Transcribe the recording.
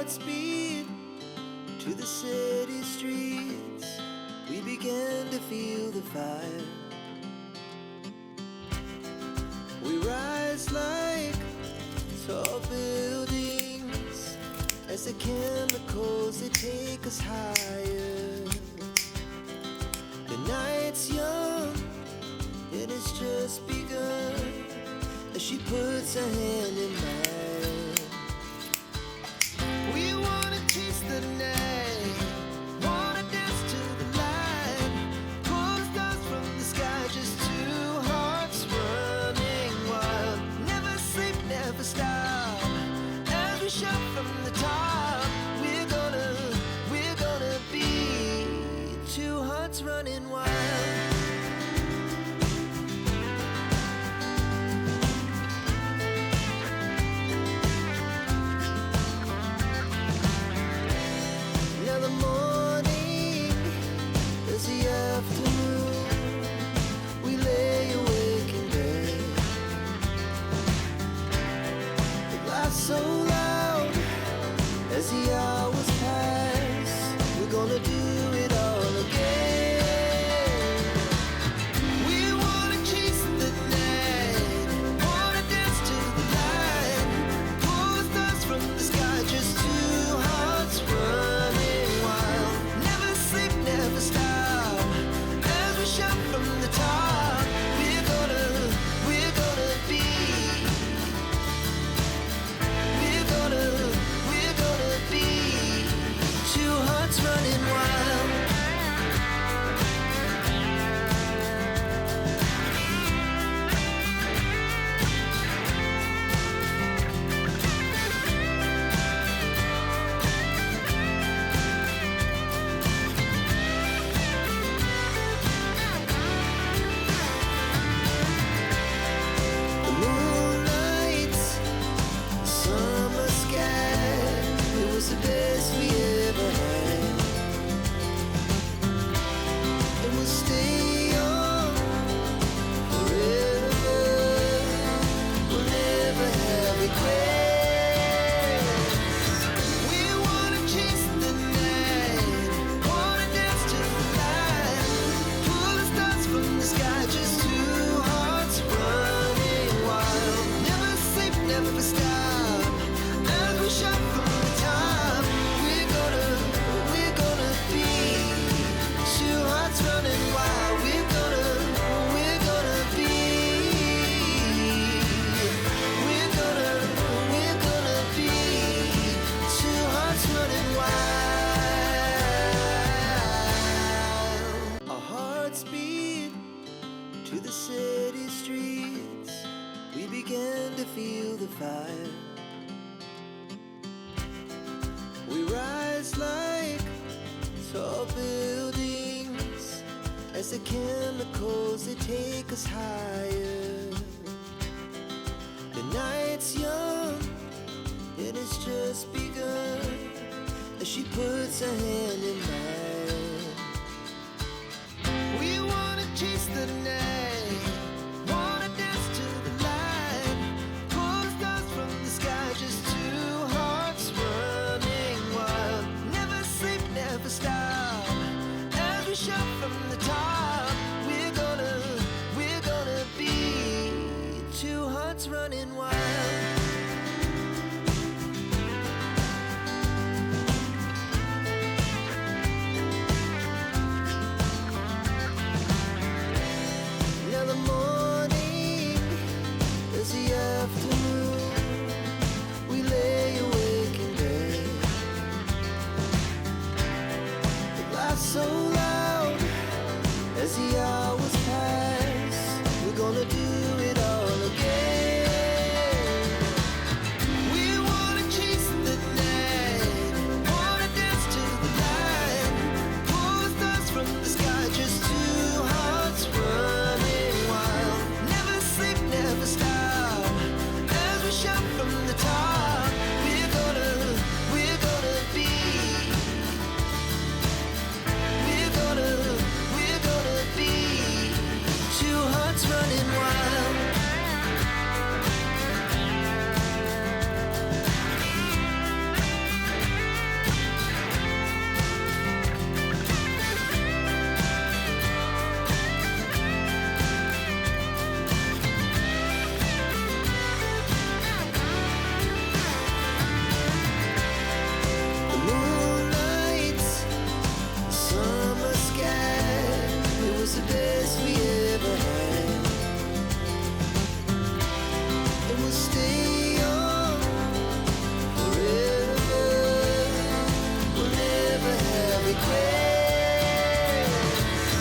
hearts beat to the city streets. We began to feel the fire. We rise like tall buildings as the chemicals, they take us higher. The night's young, it has just begun as she puts her hand in mine. We wanna taste the night, wanna dance to the light, pull the stars from the sky, just two hearts running wild. Never sleep, never stop, as we shout from the top. We're gonna be two hearts running wild. Now the morning is the afternoon. We lay awake in bed. It laughs so loud as the hours pass. We're gonna do it all again. We wanna chase the night, wanna dance to the light, pull the stars from the sky, just two hearts running wild. Never sleep, never stop, as we shout from the top. We're gonna be, we're gonna be two hearts running wild. The moonlight, summer sky, it was the best we ever had. And we'll stay on forever. We'll never have regrets. We wanna chase the night, wanna dance to the light, pull the stars from the sky, just two hearts running wild. Never sleep, never stop, as we shout from the top. We're gonna be two hearts running wild. We're gonna be, we're gonna be two hearts running wild. Our hearts beat to the city streets. We began to feel the fire. We rise like tall buildings as the chemicals, they take us higher. The night's young, it has just begun as she puts her hand